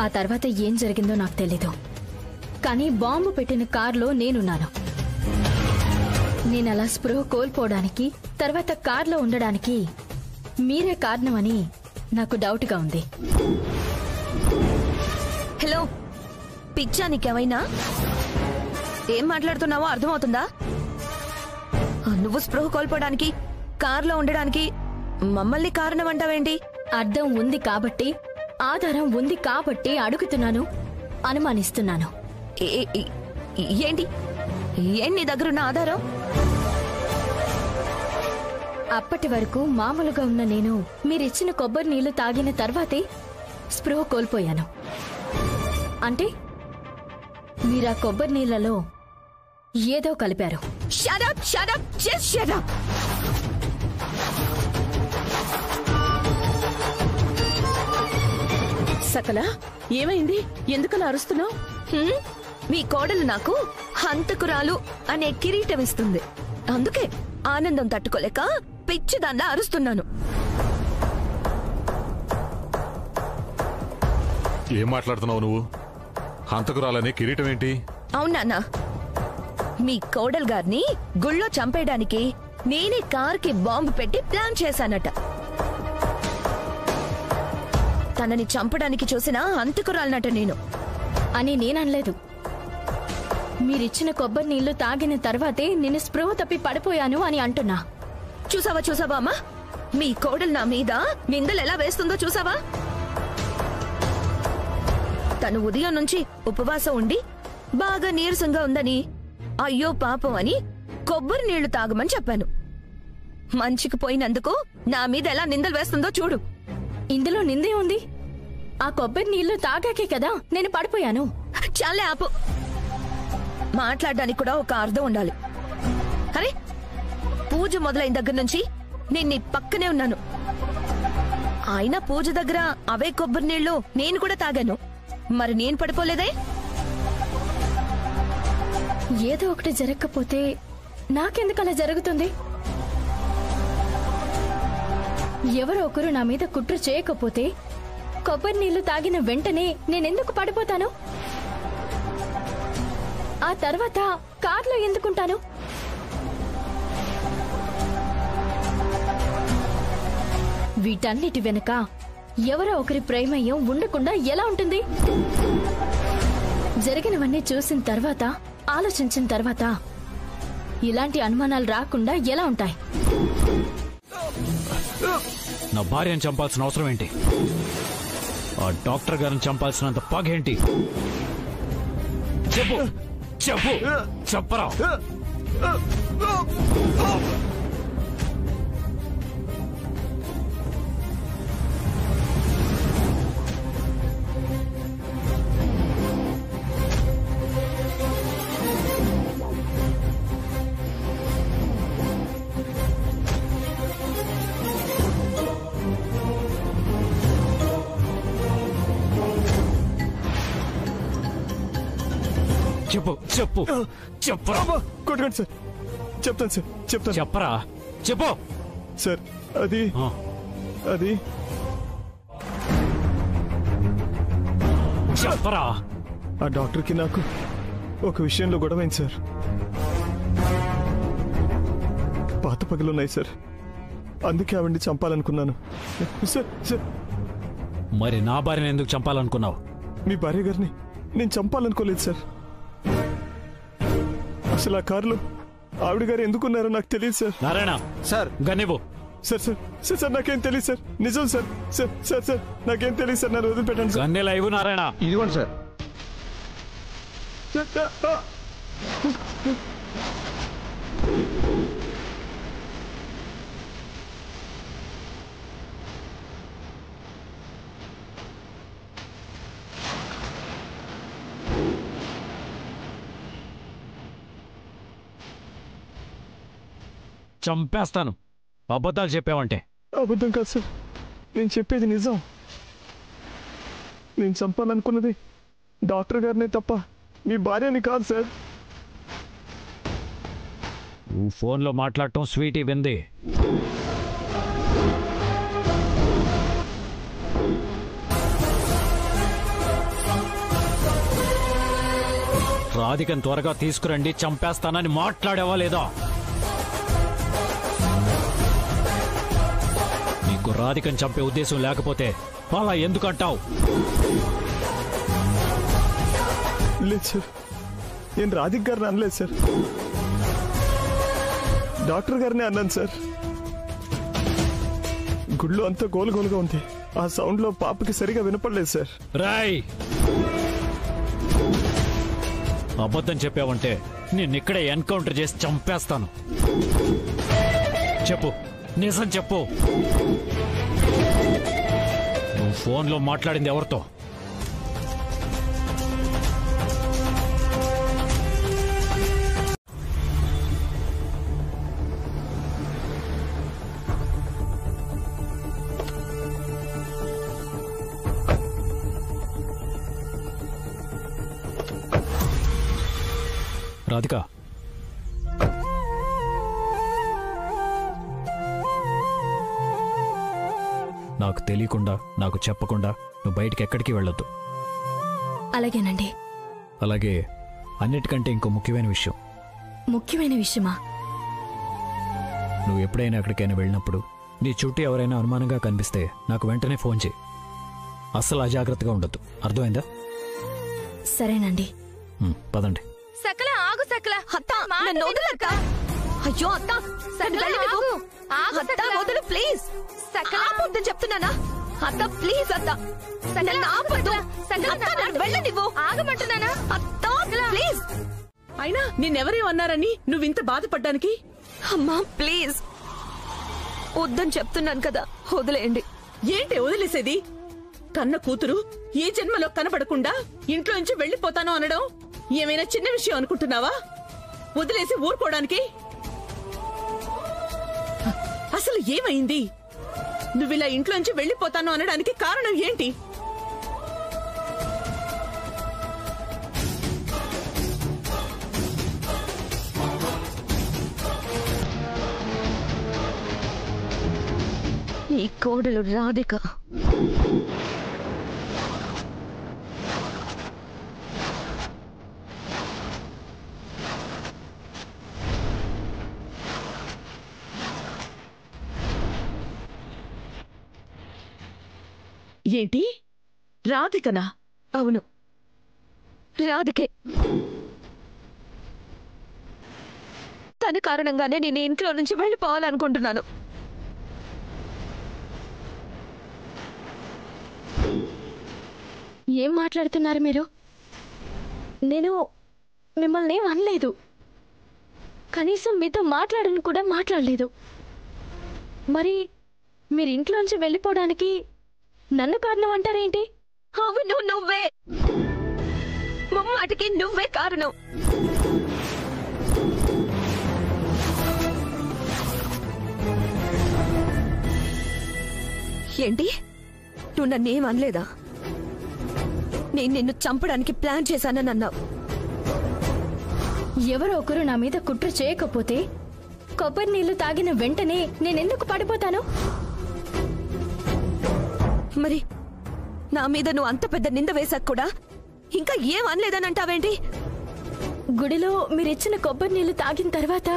ఆ తర్వాత ఏం జరిగిందో నాకు తెలీదు. కానీ బాంబు పెట్టిన కార్లో నేనున్నాను. నేనలా స్పృహ కోల్పోవడానికి, తర్వాత కార్లో ఉండడానికి మీరే కారణమని నాకు డౌట్గా ఉంది. హలో, పిచ్చా నీకేమైనా? ఏం మాట్లాడుతున్నావో అర్థమవుతుందా? నువ్వు స్పృహ కోల్పోవడానికి, కార్లో ఉండడానికి మమ్మల్ని కారణం అంటావేంటి? అర్థం ఉంది కాబట్టి, ఆధారం ఉంది కాబట్టి అడుగుతున్నాను, అనుమానిస్తున్నాను. ఏంటి నీ దగ్గరున్న ఆధారం? అప్పటి వరకు మామూలుగా ఉన్న నేను మీరిచ్చిన కొబ్బరి నీళ్లు తాగిన తర్వాతే స్పృహ కోల్పోయాను. అంటే మీరా కొబ్బరి నీళ్లలో ఏదో కలిపారు. Shut up, shut up, just shut up. సకల, ఏమైంది? ఎందుకలా అరుస్తున్నావు? మీ కోడలు నాకు హంతకురాలు అనే కిరీటం ఇస్తుంది. అందుకే ఆనందం తట్టుకోలేక పిచ్చిదాన్లా అరుస్తున్నాను. ఏం మాట్లాడుతున్నావు నువ్వు? హంతకురాలనే కిరీటం ఏంటి? అవునా, మీ కోడలు గారిని గుళ్ళో చంపేయడానికి నేనే కార్కి బాంబు పెట్టి ప్లాన్ చేశానట. తనని చంపడానికి చూసిన హంతకురాలనట నేను అని నేననలేదు. మీరిచ్చిన కొబ్బరి నీళ్లు తాగిన తర్వాతే నేను స్పృహ తప్పి పడిపోయాను అని అంటున్నా. చూసావా అమ్మా, మీ కోడలు నా మీద నిందలు ఎలా వేస్తుందో చూసావా? తను ఉదయం నుంచి ఉపవాసం ఉండి బాగా నీరసంగా ఉందని, అయ్యో పాపం అని కొబ్బరి నీళ్లు తాగమని చెప్పాను. మంచికి పోయినందుకు నా మీద ఎలా నిందలు వేస్తుందో చూడు. ఇందులో నిందే ఉంది. ఆ కొబ్బరి నీళ్లు తాగాకే కదా నేను పడిపోయాను. చాలే ఆపు. మాట్లాడడానికి కూడా ఒక అర్థం ఉండాలి. అరే, పూజ మొదలైన దగ్గర నుంచి నేను నీ పక్కనే ఉన్నాను. అయినా పూజ దగ్గర అవే కొబ్బరి నీళ్లు నేను కూడా తాగాను. మరి నేను పడిపోలేదే? ఏదో ఒకటి జరగకపోతే నాకెందుకు అలా జరుగుతుంది? ఎవరో ఒకరు నా మీద కుట్ర చేయకపోతే కొబ్బరి నీళ్లు తాగిన వెంటనే నేనెందుకు పడిపోతాను? ఆ తర్వాత కార్లో ఎందుకుంటాను? వీటన్నిటి వెనుక ఎవరో ఒకరి ప్రమేయం ఉండకుండా ఎలా ఉంటుంది? జరిగినవన్నీ చూసిన తర్వాత, ఆలోచించిన తర్వాత ఇలాంటి అనుమానాలు రాకుండా ఎలా ఉంటాయి? నా భార్యను చంపాల్సిన అవసరం ఏంటి? ఆ డాక్టర్ గారిని చంపాల్సినంత పగేంటి? చెప్పు చెప్పు చెప్పరా. చెప్పు చెప్పు చెప్పరా. కొట్టండి సార్, చెప్తాను సార్, చెప్తాను. చెప్పరా, చెప్పు సార్. అది చెప్పరా. ఆ డాక్టర్కి నాకు ఒక విషయంలో గొడవైంది సార్. పాత పగలున్నాయి సార్, అందుకే ఆవిడ్ని చంపాలనుకున్నాను సార్. సార్, మరి నా భార్యను ఎందుకు చంపాలనుకున్నావు? మీ భార్య గారిని నేను చంపాలనుకోలేదు సార్. అసలు ఆ కారులో ఆవిడ గారు ఎందుకున్నారో నాకు తెలియదు సార్. నారాయణ సార్, గన్నివ్వు. సార్ సార్ సార్ సార్ నాకేం తెలియదు సార్. నిజం సార్. సార్ సార్ సార్ నాకేం తెలియదు సార్. నన్ను వదిలిపెట్టండి సార్. గన్నెలా ఇవ్వు నారాయణ. ఇదిగోండి సార్. చంపేస్తాను అబద్ధాలు చెప్పావంటే. అబద్ధం కాదు సార్, నేను చెప్పేది నిజం. నేను చంపాలనుకున్నది డాక్టర్ గారినే తప్ప మీ భార్యని కాదు సార్. నువ్వు ఫోన్లో మాట్లాడటం స్వీటీ వింది. రాధికని త్వరగా తీసుకురండి, చంపేస్తానని మాట్లాడేవా లేదా? నీకు రాధికని చంపే ఉద్దేశం లేకపోతే అలా ఎందుకంటావు? లేదు సార్, నేను రాధిక్ గారిని అనలేదు సార్, డాక్టర్ గారిని అన్నాను సార్. గుళ్ళో అంతా గోలుగోలుగా ఉంది, ఆ సౌండ్ లో పాపకి సరిగా వినపడలేదు సార్. రాయ్, అబద్ధం చెప్పావంటే నిన్నిక్కడే ఎన్కౌంటర్ చేసి చంపేస్తాను. చెప్పు, నిజం చెప్పు. నువ్వు ఫోన్లో మాట్లాడింది ఎవరితో? రాధిక, నాకు తెలియకుండా, నాకు చెప్పకుండా నువ్వు బయటికి ఎక్కడికి వెళ్ళొద్దు. అలాగేనండి. అలాగే అన్నిటికంటే ఇంకో ముఖ్యమైన విషయం. ముఖ్యమైన విషయమా? నువ్వు ఎప్పుడైనా ఎక్కడికైనా వెళ్ళినప్పుడు నీ చుట్టూ ఎవరైనా అనుమానంగా కనిపిస్తే నాకు వెంటనే ఫోన్ చేయి. అస్సలు అజాగ్రత్తగా ఉండొద్దు, అర్థమైందా? సరేనండి. పదండి. సకల ఆగు సకల. అత్త నన్ను వదలక్క. అయ్యో అత్త, నన్ను వెళ్ళనివ్వు. అత్త వదలు ప్లీజ్. సకల ఆపొద్దని చెప్తున్నానా? అత్త ప్లీజ్ అత్త, నన్ను ఆపొద్దు. అత్త నన్ను వెళ్ళనివ్వు. ఆగమంటున్నానా? అత్త ప్లీజ్. అయినా నిన్నెవరేమన్నారని నువ్వింత బాధపడ్డానికి? అమ్మా ప్లీజ్, వద్దని చెప్తున్నాను కదా, వదిలేయండి. ఏంటి వదిలేసేది? కన్న కూతురు ఈ జన్మలో కనబడకుండా ఇంట్లో నుంచి వెళ్లిపోతాను అనడం ఏమైనా చిన్న విషయం అనుకుంటున్నావా? వదిలేసి ఊరుకోవడానికి? అసలు ఏమైంది? నువ్విలా ఇంట్లోంచి వెళ్లిపోతాను అనడానికి కారణం ఏంటి? నీ కోడలు రాధిక ఏంటి? రాధికనా? అవును, రాధికే. తన కారణంగానే నేను ఇంట్లో నుంచి వెళ్ళిపోవాలనుకుంటున్నాను. ఏం మాట్లాడుతున్నారు మీరు? నేను మిమ్మల్ని ఏం అనలేదు, కనీసం మీతో మాట్లాడని కూడా మాట్లాడలేదు. మరి మీరు ఇంట్లోంచి వెళ్ళిపోవడానికి నన్ను కారణం అంటారేంటి? అవును, నువ్వే. ముమ్మాటికి నువ్వే కారణం. ఏంటి? నువ్వు నన్నేం అనలేదా? నేను నిన్ను చంపడానికి ప్లాన్ చేశానని అన్నావు. ఎవరో ఒకరు నా మీద కుట్ర చేయకపోతే కొబ్బరి నీళ్లు తాగిన వెంటనే నేనెందుకు పడిపోతాను? మరి నా మీద నువ్వు అంత పెద్ద నింద వేశాక కూడా ఇంకా ఏం అనలేదని అంటావేంటి? గుడిలో మీరిచ్చిన కొబ్బరి నీళ్లు తాగిన తర్వాత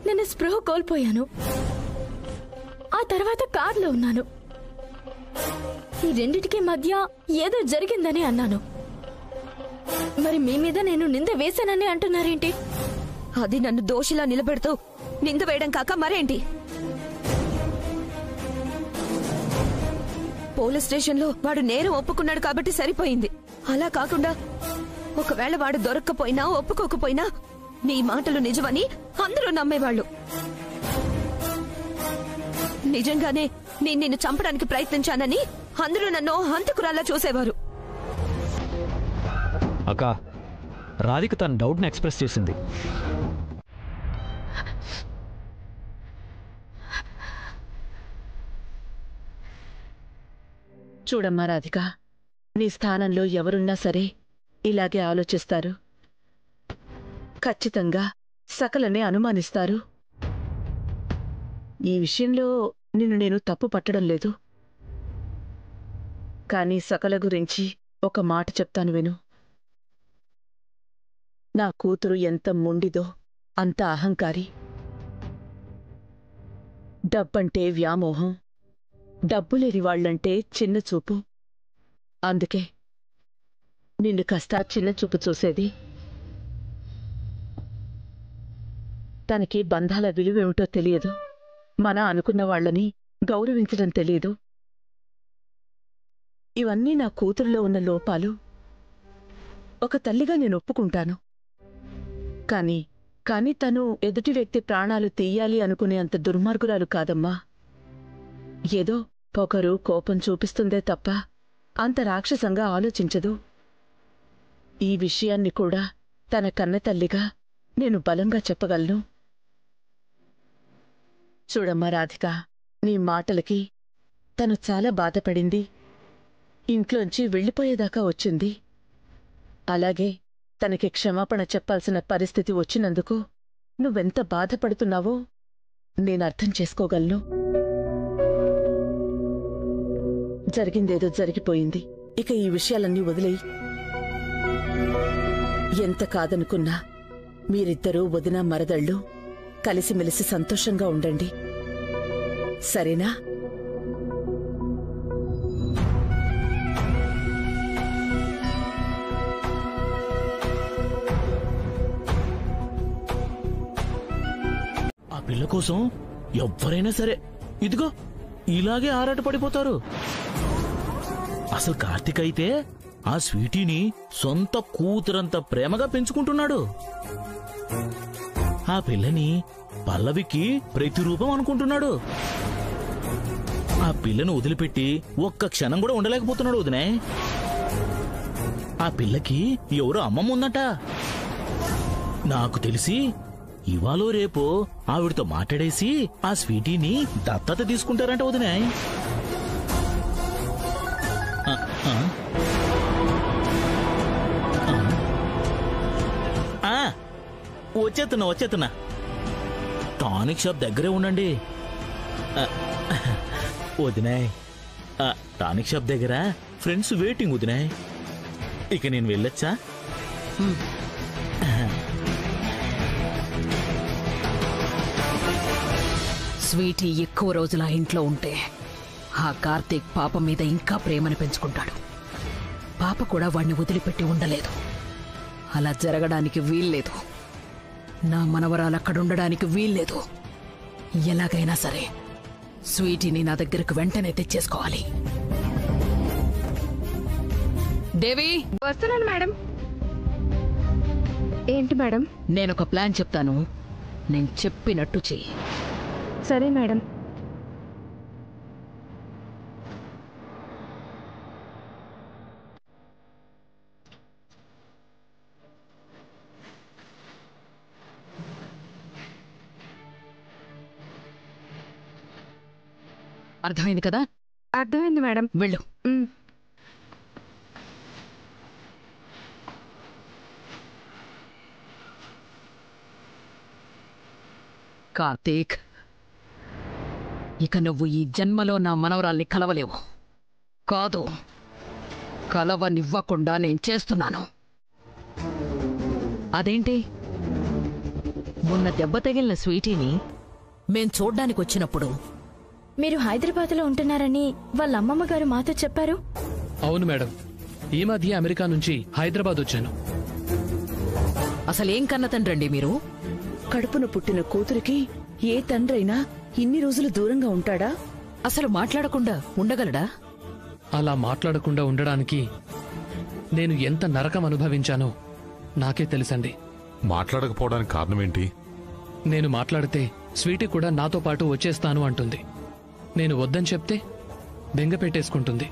నేను స్పృహ కోల్పోయాను. ఆ తర్వాత కారులో ఉన్నాను. ఈ రెండిటికి మధ్య ఏదో జరిగిందని అన్నాను. మరి మీ మీద నేను నింద వేశానని అంటున్నారేంటి? అది నన్ను దోషిలా నిలబెడుతూ నింద వేయడం కాక మరేంటి? పోలీస్ స్టేషన్లో వాడు నేరం ఒప్పుకున్నాడు కాబట్టి సరిపోయింది. అలా కాకుండా ఒకవేళ వాడు దొరక్కపోయినా ఒప్పుకోకపోయినా నీ మాటలు నిజమని అందరూ నమ్మేవాళ్ళు. నిజంగానే నేను నిన్ను చంపడానికి ప్రయత్నించానని అందరూ నన్ను హంతకురాల్లా చూసేవారు. అక్క, రాధిక తన డౌట్ని ఎక్స్ప్రెస్ చేసింది. చూడమ్మా రాధిక, నీ స్థానంలో ఎవరున్నా సరే ఇలాగే ఆలోచిస్తారు. ఖచ్చితంగా సకలని అనుమానిస్తారు. ఈ విషయంలో నిన్ను నేను తప్పు పట్టడం లేదు. కానీ సకల గురించి ఒక మాట చెప్తాను విను. నా కూతురు ఎంత మొండిదో అంత అహంకారి. డబ్బంటే వ్యామోహం, డబ్బులేని వాళ్లంటే చిన్నచూపు. అందుకే నిన్ను కాస్త చిన్నచూపు చూసేది. తనకి బంధాల విలువేమిటో తెలియదు, మన అనుకున్న వాళ్లని గౌరవించడం తెలియదు. ఇవన్నీ నా కూతురులో ఉన్న లోపాలు. ఒక తల్లిగా నేను ఒప్పుకుంటాను. కానీ తను ఎదుటి వ్యక్తి ప్రాణాలు తీయాలి అనుకునే అంత దుర్మార్గురాలు కాదమ్మా. ఏదో పొగరు, కోపం చూపిస్తుందే తప్ప అంత రాక్షసంగా ఆలోచించదు. ఈ విషయాన్ని కూడా తన కన్నతల్లిగా నేను బలంగా చెప్పగలను. చూడమ్మా రాధిక, నీ మాటలకి తను చాలా బాధపడింది. ఇంట్లోంచి వెళ్ళిపోయేదాకా వచ్చింది. అలాగే తనకి క్షమాపణ చెప్పాల్సిన పరిస్థితి వచ్చినందుకు నువ్వెంత బాధపడుతున్నావో నేనర్థం చేసుకోగలను. జరిగిందేదో జరిగిపోయింది. ఇక ఈ విషయాలన్నీ వదిలేయి. ఎంత కాదనుకున్నా మీరిద్దరూ వదిన మరదళ్ళు కలిసిమెలిసి సంతోషంగా ఉండండి, సరేనా? ఆ పిల్ల కోసం ఎవ్వరైనా సరే ఇదిగో ఇలాగే ఆరాటపడిపోతారు. అసలు కార్తీక్ అయితే ఆ స్వీటీని సొంత కూతురంత ప్రేమగా పెంచుకుంటున్నాడు. ఆ పిల్లని పల్లవికి ప్రతిరూపం అనుకుంటున్నాడు. ఆ పిల్లను వదిలిపెట్టి ఒక్క క్షణం కూడా ఉండలేకపోతున్నాడు వదినే. ఆ పిల్లకి ఎవరో అమ్మమ్మ ఉందట. నాకు తెలిసి ఇవాళో రేపో ఆవిడతో మాట్లాడేసి ఆ స్వీటీని దత్తత తీసుకుంటారంట వదినే. వచ్చేస్తున్నా. టానిక్ షాప్ దగ్గరే ఉండండి వదినాయ్. టానిక్ షాప్ దగ్గర ఫ్రెండ్స్ వెయిటింగ్ వదినాయ్. ఇక నేను వెళ్ళొచ్చా? స్వీటీ ఎక్కువ రోజుల ఇంట్లో ఉంటే ఆ కార్తీక్ పాప మీద ఇంకా ప్రేమను పెంచుకుంటాడు. పాప కూడా వాణ్ణి వదిలిపెట్టి ఉండలేదు. అలా జరగడానికి వీల్లేదు. నా మనవరాలు అక్కడుండడానికి వీల్లేదు. ఎలాగైనా సరే స్వీటీని నా దగ్గరకు వెంటనే తెచ్చేసుకోవాలి. దేవి, వస్తున్నాను మేడం. ఏంటి మేడం? నేనొక ప్లాన్ చెప్తాను, నేను చెప్పినట్టు చెయ్యి. సరే మేడం. అర్థమైంది కదా? అర్థమైంది మేడం. వెళ్ళు. కార్తీక్, ఇక నువ్వు ఈ జన్మలో నా మనవరాల్ని కలవలేవు. కాదు, కలవనివ్వకుండా నేను చేస్తున్నాను. అదేంటి, మొన్న దెబ్బ తగిలిన స్వీటీని మేం చూడ్డానికి వచ్చినప్పుడు మీరు హైదరాబాద్లో ఉంటున్నారని వాళ్ళ అమ్మమ్మ గారు మాతో చెప్పారు. అవును మేడం, ఈ మధ్య అమెరికా నుంచి హైదరాబాద్ వచ్చాను. అసలేం కన్న తండ్రండి మీరు? కడుపున పుట్టిన కూతురికి ఏ తండ్రైనా ఇన్ని రోజులు దూరంగా ఉంటాడా? అసలు మాట్లాడకుండా ఉండగలడా? అలా మాట్లాడకుండా ఉండడానికి నేను ఎంత నరకం అనుభవించానో నాకే తెలుసండి. మాట్లాడకపోవడానికి కారణం ఏంటి? నేను మాట్లాడితే స్వీటీ కూడా నాతో పాటు వచ్చేస్తాను అంటుంది. నేను వద్దని చెప్తే బెంగ పెట్టేసుకుంటుంది.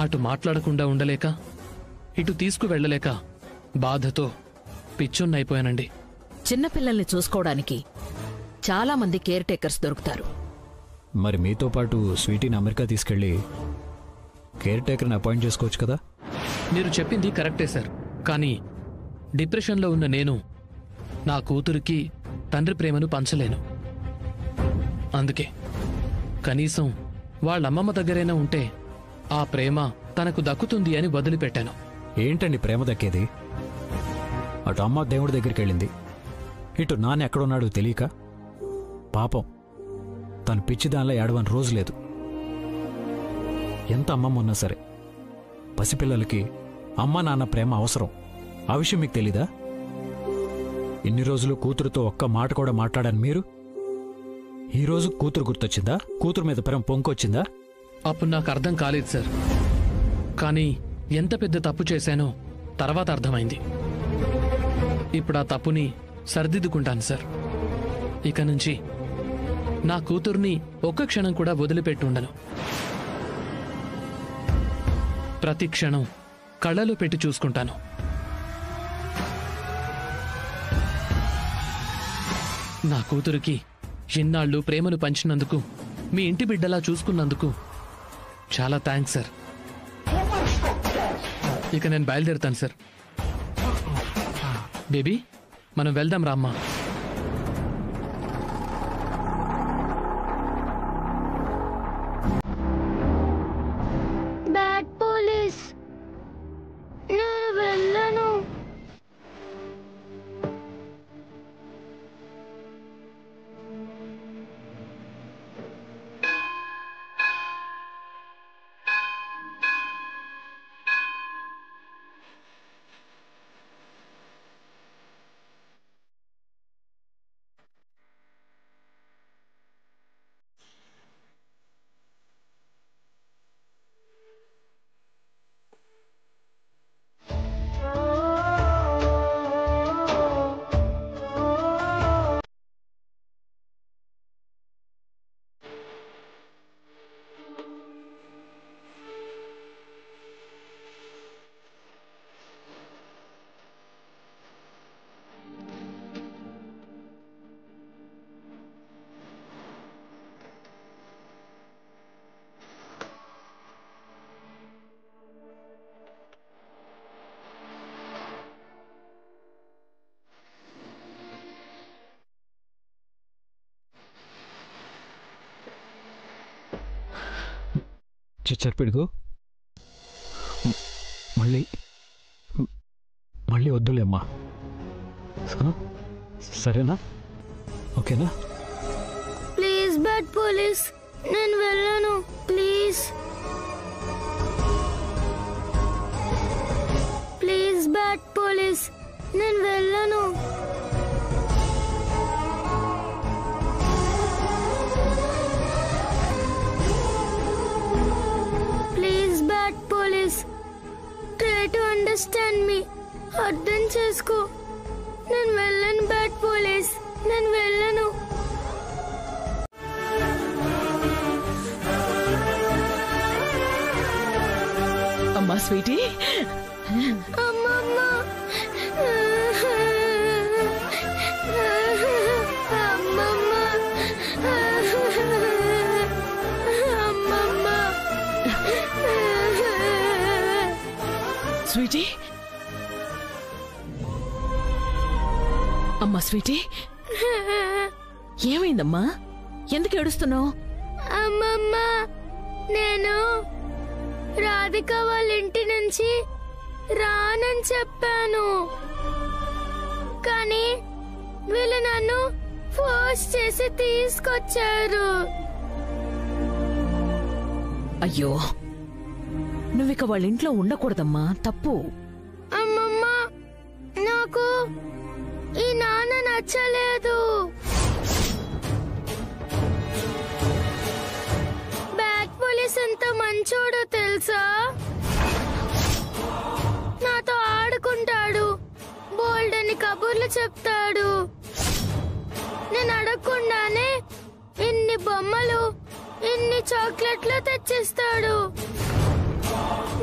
అటు మాట్లాడకుండా ఉండలేక ఇటు తీసుకువెళ్లలేక బాధతో పిచ్చొన్నైపోయానండి. చిన్నపిల్లల్ని చూసుకోవడానికి చాలా మంది కేర్ టేకర్స్ దొరుకుతారు. మరి మీతో పాటు స్వీటీని అమెరికా తీసుకెళ్ళి కేర్ టేకర్ని అపాయింట్ చేసుకోవచ్చు కదా? మీరు చెప్పింది కరెక్టే సార్, కానీ డిప్రెషన్లో ఉన్న నేను నా కూతురికి తండ్రి ప్రేమను పంచలేను. అందుకే కనీసం వాళ్ళమ్మమ్మ దగ్గరైనా ఉంటే ఆ ప్రేమ తనకు దక్కుతుంది అని వదిలిపెట్టాను. ఏంటండి ప్రేమ దక్కేది? అటు అమ్మ దేవుడి దగ్గరికి వెళ్ళింది, ఇటు నాన్న ఎక్కడున్నాడో తెలియక పాపం తను పిచ్చిదానిలో ఏడవని రోజు లేదు. ఎంత అమ్మమ్మ ఉన్నా సరే పసిపిల్లలకి అమ్మ నాన్న ప్రేమ అవసరం. ఆ విషయం మీకు తెలీదా? ఇన్ని రోజులు కూతురుతో ఒక్క మాట కూడా మాట్లాడాను మీరు. ఈరోజు కూతురు గుర్తొచ్చిందా? కూతురు మీద ప్రేమ పొంకొచ్చిందా? అప్పుడు నాకు అర్థం కాలేదు సార్. కానీ ఎంత పెద్ద తప్పు చేశానో తర్వాత అర్థమైంది. ఇప్పుడు ఆ తప్పుని సరిదిద్దుకుంటాను సార్. ఇక నుంచి నా కూతుర్ని ఒక్క క్షణం కూడా వదిలిపెట్టుండను. ప్రతి క్షణం కళ్ళలో పెట్టి చూసుకుంటాను. నా కూతురికి ఇన్నాళ్ళు ప్రేమను పంచినందుకు, మీ ఇంటి బిడ్డలా చూసుకున్నందుకు చాలా థ్యాంక్స్ సార్. ఇక నేను బయలుదేరుతాను సార్. బేబీ, మనం వెళ్దాం రామ్మా. బ్యాడ్ పోలీస్, నేను వెళ్ళను. చిచ్చర్ పిడుగు, మళ్ళీ వద్దులేమ్మా. సరేనా? ఓకేనా? ప్లీజ్ బ్యాడ్ పోలీస్, నేను వెళ్ళను. ప్లీజ్ ప్లీజ్ బ్యాడ్ పోలీస్, నేను వెళ్ళను. Please bad police, try to understand me. అర్థం చేసుకో. నేను వెళ్ళను బ్యాడ్ పోలీస్, నేను వెళ్ళను. అమ్మా స్వీటీ, అమ్మమ్మ, అమ్మమ్మ, అమ్మమ్మ. స్వీటీ, అమ్మా స్వీటీ, ఏమైందమ్మా? ఎందుకు ఏడుస్తున్నావు? అమ్మమ్మ, నేను రాధిక వాళ్ళ ఇంటి నుంచి రానని చెప్పాను, కానీ వీళ్ళు నన్ను ఫోర్స్ చేసి తీసుకొచ్చారు. అయ్యో, నువ్విక వాళ్ళ ఇంట్లో ఉండకూడదమ్మా, తప్పు. అమ్మమ్మ, నాకు ఈ నాన్న నచ్చలేదు. బ్యాడ్ పోలీస్ ఎంత మంచోడో తెలుసా? నాతో ఆడుకుంటాడు, బోల్డ్ అని కబుర్లు చెప్తాడు. నేను అడగకుండానే ఇన్ని బొమ్మలు, ఇన్ని చాక్లెట్లు తెచ్చిస్తాడు.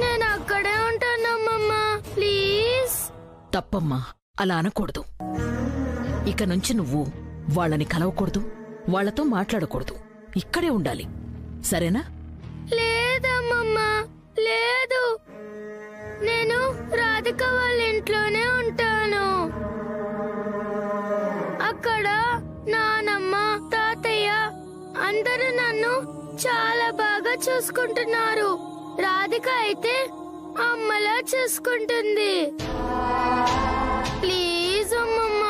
నేను అక్కడే ఉంటానమ్మమ్మ, ప్లీజ్. తప్పమ్మా, అలా అనకూడదు. ఇక నుంచి నువ్వు వాళ్ళని కలవకూడదు, వాళ్లతో మాట్లాడకూడదు, ఇక్కడే ఉండాలి, సరేనా? లేదమ్మమ్మ, లేదు. నేను రాధిక వాళ్ళ ఇంట్లోనే ఉంటాను. అక్కడ నానమ్మ, తాతయ్య అందరూ నన్ను చాలా బాగా చూసుకుంటున్నారు. రాధిక అయితే అమ్మలా చూసుకుంటుంది. ప్లీజ్ అమ్మమ్మ,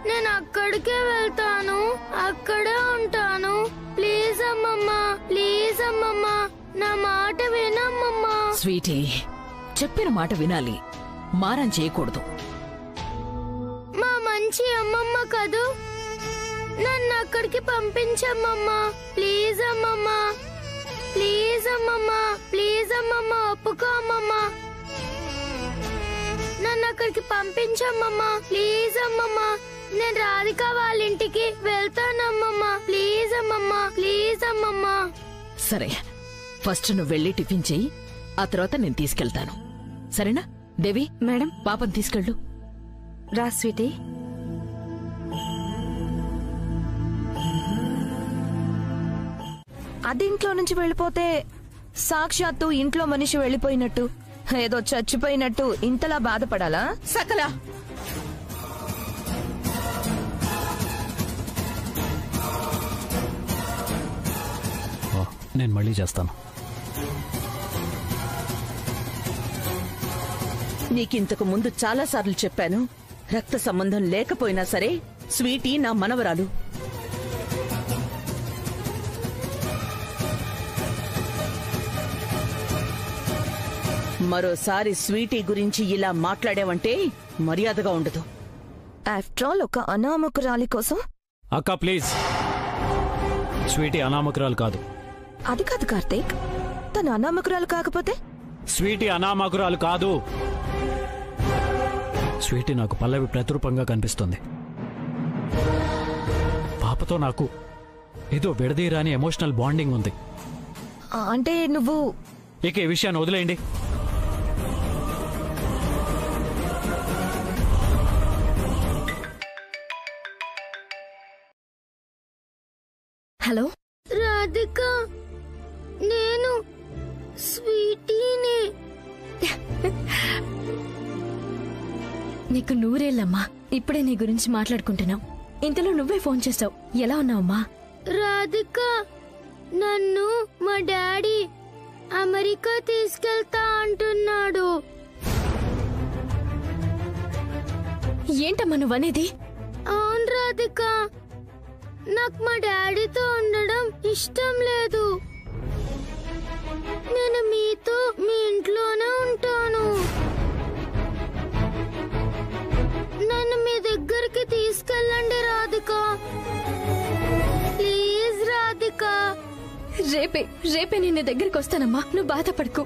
నేను అక్కడికే వెళ్తాను, అక్కడే ఉంటాను. ప్లీజ్ అమ్మమ్మ, ప్లీజ్ అమ్మమ్మ, నా మాట వినమ్మమ్మ. స్వీటీ, చెప్పిన మాట వినాలి, మారం చేయకూడదు. మా మంచి అమ్మమ్మ కదూ, నన్ను అక్కడికి పంపించమ్మమ్మ. ప్లీజ్ అమ్మమ్మ, ప్లీజ్ అమ్మమ్మ, ప్లీజ్ అమ్మమ్మ, ఒప్పుకో అమ్మమ్మ. నన్ను అక్కడికి పంపించమ్మమ్మ. ప్లీజ్ అమ్మమ్మ, నేను రాధిక వాళ్ళ ఇంటికి వెళ్తానమ్మమ్మ. ప్లీజ్ అమ్మమ్మ, ప్లీజ్ అమ్మమ్మ. సరే, ఫస్ట్ నువ్వు వెళ్ళి టిఫిన్ చెయ్యి, ఆ తర్వాత నేను తీసుకెళ్తాను. సరేనా? దేవి, మేడం, పాపని తీసుకెళ్ళు. రా స్వీటీ. అది ఇంట్లో నుంచి వెళ్ళిపోతే సాక్షాత్తు ఇంట్లో మనిషి వెళ్ళిపోయినట్టు, ఏదో చచ్చిపోయినట్టు ఇంతలా బాధపడాలా? సకల నేను మళ్ళీ చేస్తాను. నీకింతకు ముందు చాలాసార్లు చెప్పాను, రక్త సంబంధం లేకపోయినా సరే స్వీటీ నా మనవరాలు. మరోసారి స్వీటీ గురించి ఇలా మాట్లాడావంటే మర్యాదగా ఉండదు. ఆఫ్టర్ ఆల్ ఒక అనామకురాలి కోసం. అక్క ప్లీజ్, స్వీటీ అనామకురాలు కాదు. అది కాదు కార్తీక్, తను అనామకురాలు కాకపోతే? స్వీటీ అనామకురాలు కాదు. స్వీటీ నాకు పల్లవి ప్రతిరూపంగా కనిపిస్తుంది. పాపతో నాకు ఏదో విడదీరాని ఎమోషనల్ బాండింగ్ ఉంది. అంటే నువ్వు ఇక ఈ విషయాన్ని వదిలేయండి. హలో రాధిక, నేను స్వీటీని. నీకు నూరేళ్ళమ్మా. ఇప్పుడే నీ గురించి మాట్లాడుకుంటున్నావు, ఇంతలో నువ్వే ఫోన్ చేసావు. ఎలా ఉన్నావమ్మా? రాధిక, నన్ను మా డాడీ అమెరికా తీసుకెళ్తా అంటున్నాడు. ఏంటమ్మా నువ్వనేది? అవును రాధిక, నాకు మా డాడీతో ఉండడం ఇష్టం లేదు. నేను మీతో మీ ఇంట్లోనే ఉంటాను. నన్ను మీ దగ్గరికి తీసుకెళ్ళండి రాధిక, ప్లీజ్ రాధిక. రేపే నిన్న దగ్గరికి వస్తానమ్మా, నువ్వు బాధపడకు,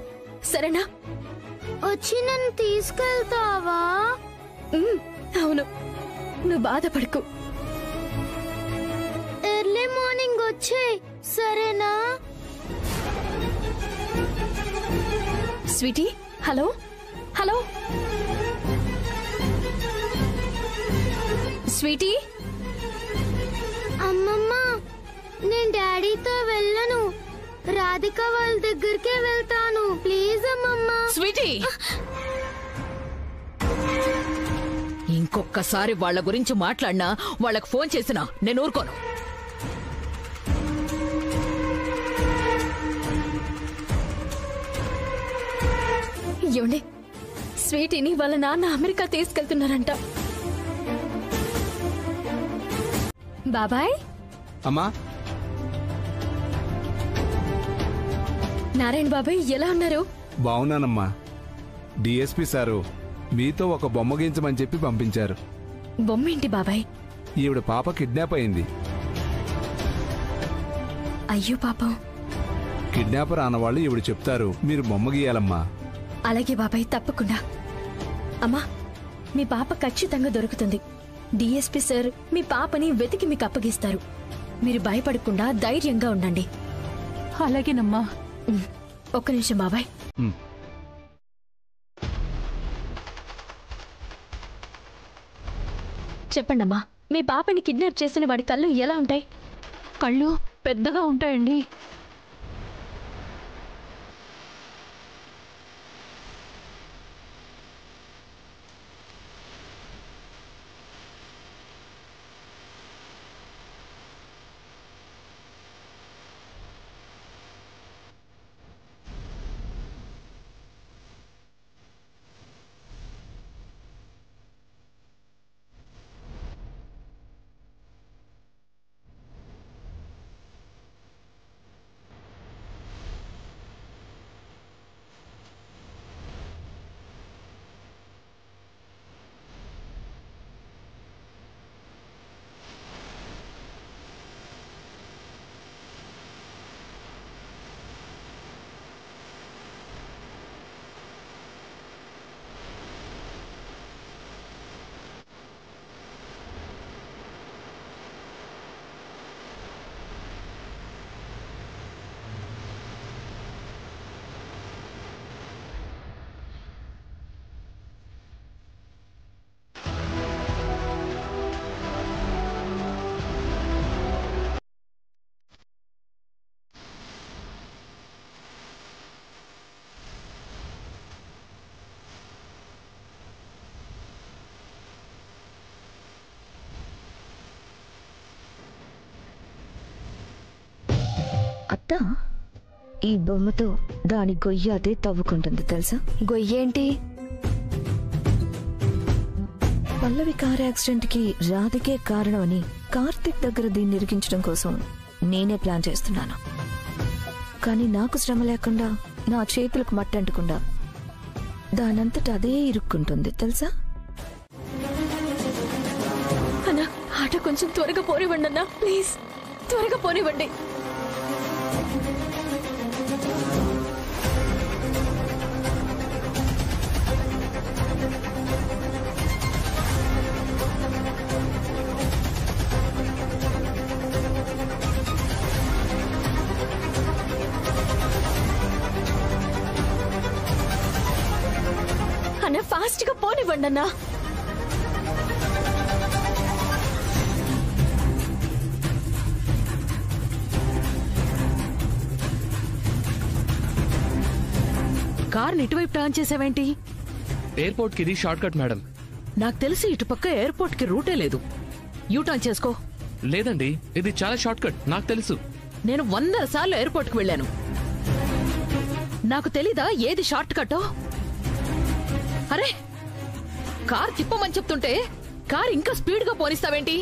సరేనా? వచ్చి నన్ను తీసుకెళ్తావా? అవును, నువ్వు బాధపడకు. ఎర్లీ మార్నింగ్ వచ్చే, సరేనా? Sweetie, hello hello sweetie. అమ్మమ్మ, నేను డాడీతో వెళ్ళను, రాధిక వాళ్ళ దగ్గరికే వెళ్తాను. ప్లీజ్ అమ్మమ్మ. స్వీటీ, ఇంకొక్కసారి వాళ్ళ గురించి మాట్లాడినా, వాళ్ళకు ఫోన్ చేసినా నేను ఊరుకోను. ఏమండి, స్వీటీని వాళ్ళ నాన్న అమెరికా తీసుకెళ్తున్నారంట. బాబాయ్. అమ్మా. నారాయణ బాబాయ్, ఎలా ఉన్నారు? బాగున్నానమ్మా. డిఎస్పీ సారు మీతో ఒక బొమ్మ గీయించమని చెప్పి పంపించారు. బొమ్మేంటి బాబాయ్? ఈవిడ పాప కిడ్నాప్ అయింది. అయ్యో పాపం. కిడ్నాపర్ అన్నవాళ్ళు ఈవిడ చెప్తారు, మీరు బొమ్మ గీయాలమ్మా. అలాగే బాబాయ్, తప్పకుండా. అమ్మా, మీ పాప ఖచ్చితంగా దొరుకుతుంది. డిఎస్పీ సార్ మీ పాపని వెతికి మీకు అప్పగిస్తారు. మీరు భయపడకుండా ధైర్యంగా ఉండండి. అలాగేనమ్మా. ఒక్క నిమిషం బాబాయ్. చెప్పండమ్మా, మీ పాపని కిడ్నాప్ చేసిన వాడి కళ్ళు ఎలా ఉంటాయి? కళ్ళు పెద్దగా ఉంటాయండి. చెప్తా. ఈ బొమ్మతో దాని గొయ్యి అదే తవ్వుకుంటుంది తెలుసా? గొయ్యేంటి? పల్లవి కార్ యాక్సిడెంట్ కి రాధికే కారణమని కార్తిక్ దగ్గర దీన్ని ఇరికించడం కోసం నేనే ప్లాన్ చేస్తున్నాను. కానీ నాకు శ్రమ లేకుండా, నా చేతులకు మట్టంటకుండా దానంతట అదే ఇరుక్కుంటుంది తెలుసా? అన్నా, ఆటో కొంచెం త్వరగా పోనివ్వండి అన్నా, ప్లీజ్ త్వరగా పోనివ్వండి. అన్నా, ఫాస్ట్ గా పోనివ్వండి అన్నా. కార్ని ఇటువైపు టర్న్ చేసావేంటి? ఎయిర్పోర్ట్ కి ఇది షార్ట్ కట్ మేడం. నాకు తెలిసి ఇటుపక్క ఎయిర్పోర్ట్ కి రూటే లేదు. యూ టర్న్ చేసుకో. లేదండి, ఇది చాలా షార్ట్ కట్, నాకు తెలుసు. నేను 100 సార్లు ఎయిర్పోర్ట్ కి వెళ్ళాను. నాకు తెలీదా ఏది షార్ట్ కట్టో? అరే, కార్ తిప్పమని చెప్తుంటే కార్ ఇంకా స్పీడ్ గా పోనిస్తావేంటి?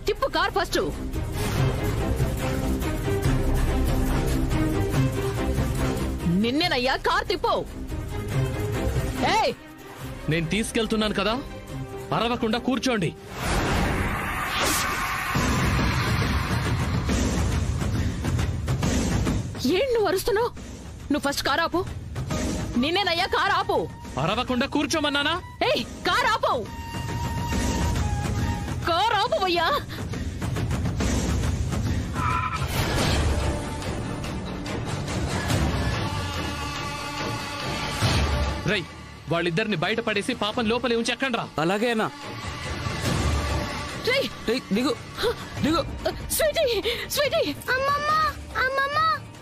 తిప్పు కార్ ఫస్ట్. నిన్నేనయ్యా, కార్ తిప్పు. ఏయ్, నేను తీసుకెళ్తున్నాను కదా, అరవకుండా కూర్చోండి. ఏం నువ్వు అరుస్తున్నావు? నువ్వు ఫస్ట్ కార్ ఆపు. నిన్నేనయ్యా, కార్ ఆపు. అరవకుండా కూర్చోమన్నానా? ఏయ్, కార్ ఆపు. కార్ ఆపువయ్యా. రై, వాళ్ళిద్దరిని బయట పడేసి పాపం లోపలే ఉంచి ఎక్కండ్రా. అలాగేనా? దిగు దిగు. స్వీటీ, స్వీటీ, అమ్మమ్మ, అమ్మమ్మ,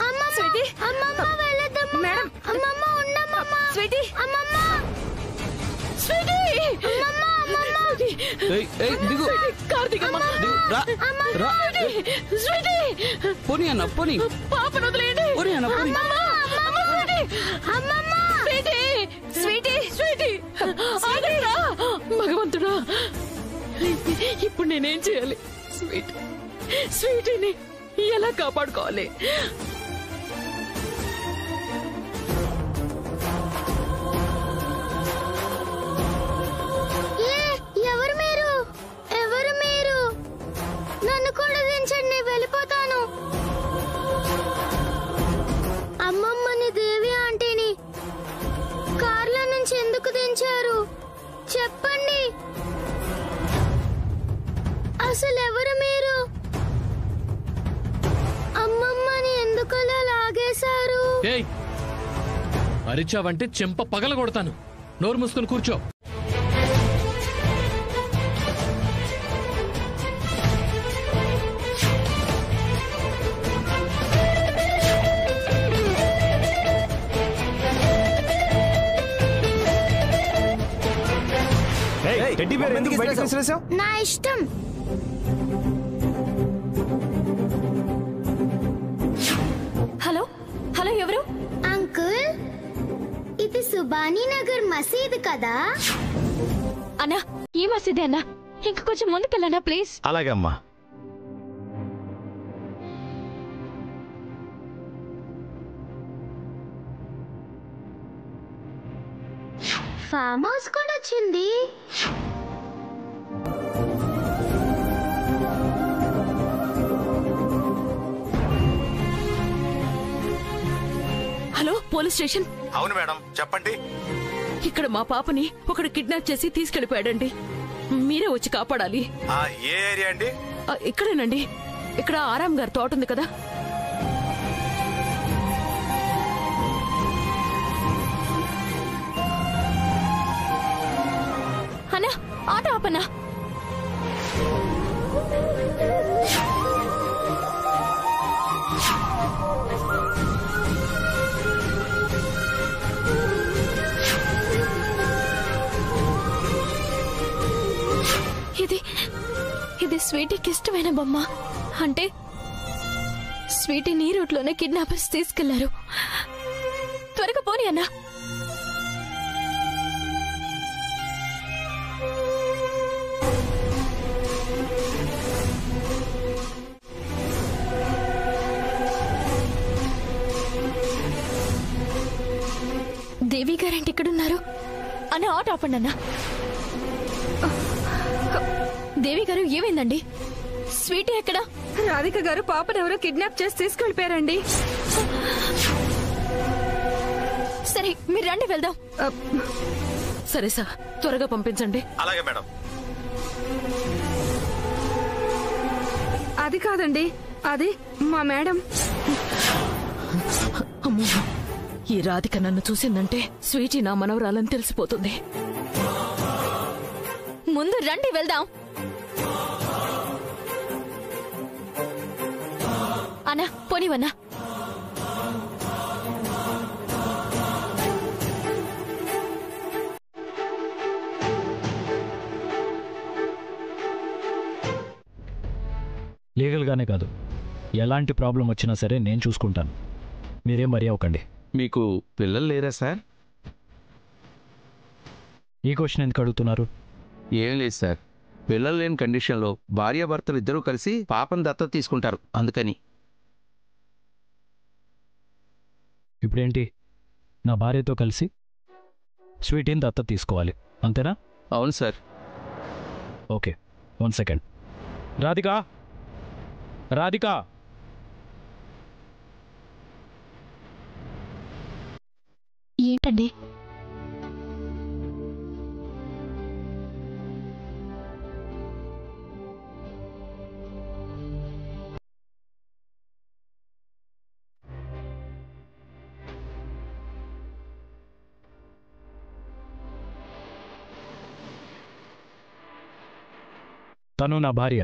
అమ్మమ్మ, స్వీటీ, అమ్మమ్మ వెళ్ళొద్దమ్మా. మేడం, అమ్మమ్మ ఉండమ్మా. స్వీటీ, అమ్మమ్మ, స్వీటీ, అమ్మమ్మ, అమ్మమ్మ, దిగు. కార్తీక్ అమ్మ, రా. స్వీటీ, పోనీ అన్న, పోనీ. పాపను వదిలేయండి. పోనీ అన్న, పోనీ. అమ్మమ్మ, స్వీటీ, స్వీటీ, స్వీటీ, ఆగండిరా. భగవంతుడా, ఇప్పుడు నేనేం చేయాలి? స్వీటీని ఎలా కాపాడుకోవాలి? ఎవరు మీరు? ఎవరు మీరు? నన్ను కూడా దించండి, వెళ్ళిపోతాను. అమ్మమ్మని, దేవి ఆంటీని కార్ల నుంచి ఎందుకు దించారు చెప్పండి. అసలు ఎవరు మీరు? అమ్మమ్మని ఎందుకలా లాగేశారు? ఏయ్, అరిచావంటే చెంప పగల కొడతాను. నోరు మూసుకొని కూర్చో. టెడ్డీ బేర్ ఎందుకు బయటకు విసిరేసావు? నా ఇష్టం. హలో, హలో, ఎవరు? అంకుల్, ఇది సుబానీ నగర్ మసీద్ కదా? అన్నా, ఈ మసీదే అన్నా. ఇంక కొంచెం ముందుకెళ్ళనా ప్లీజ్? అలాగే అమ్మా. ఫామ్ హౌస్ కూడా వచ్చింది. Hello, police station. అవును మేడం, చెప్పండి. ఇక్కడ మా పాపని ఒకడు కిడ్నాప్ చేసి తీసుకెళ్లిపోయాడండి. మీరే వచ్చి కాపాడాలి. ఏ ఏరియా అండి? ఇక్కడేనండి. ఇక్కడ ఆరాం గారి తోట ఉంది కదా. అన్నా, ఆటో ఆపన్నా. ఇది స్వీటీకి ఇష్టమైన బొమ్మ. అంటే స్వీటీని ఈ రూట్లోనే కిడ్నాపర్స్ తీసుకెళ్లారు. త్వరగా పోనీ అన్నా. దేవి గారేంటి ఇక్కడున్నారు? అన్న ఆటో ఆపండి అన్నా. దేవి గారు ఏమైందండి? స్వీటీ ఎక్కడ? రాధిక గారు పాపను ఎవరో కిడ్నాప్ చేసి తీసుకెళ్లిపోయారండి. సరే మీరు రండి వెళ్దాం. సరే సార్, త్వరగా పంపించండి. అలాగే మేడం. అది కాదండి, అది మా మేడం. అమ్మో, ఈ రాధిక నన్ను చూసిందంటే స్వీటీ నా మనవరాలని తెలిసిపోతుంది. ముందు రండి వెళ్దాం. అన్నా పోనివన్నా. లీగల్గానే కాదు, ఎలాంటి ప్రాబ్లం వచ్చినా సరే నేను చూసుకుంటాను. మీరేం మరీ అవ్వకండి. మీకు పిల్లలు లేరా సార్? ఈ క్వశ్చన్ ఎందుకు అడుగుతున్నారు? ఏం లేదు సార్, పిల్లలు లేని కండిషన్లో భార్యాభర్తలు ఇద్దరూ కలిసి పాపను దత్తత తీసుకుంటారు, అందుకని. ఇప్పుడేంటి, నా భార్యతో కలిసి స్వీటీని దత్తత తీసుకోవాలి అంతేనా? అవును sir. Okay, 1 second. Radhika, Radhika, ఏంటండి? తను నా భార్య.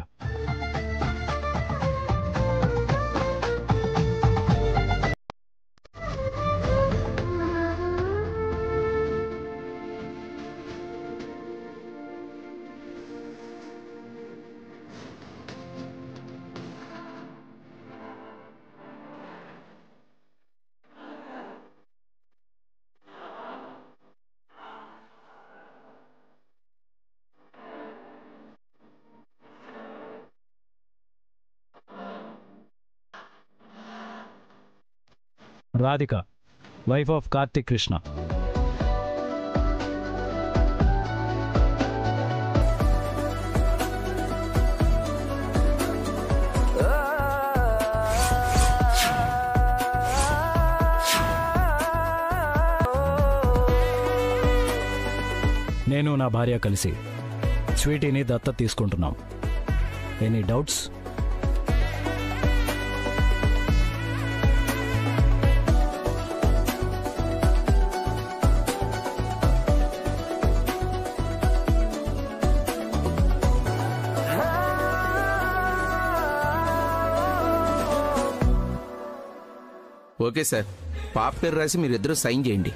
Radhika, wife of Karthik Krishna. నేను నా భార్య కలిసి స్వీటీని దత్తత తీసుకుంటున్నాం. Any doubts? ఓకే సార్, పాప పేరు రాసి మీరిద్దరూ సైన్ చేయండి.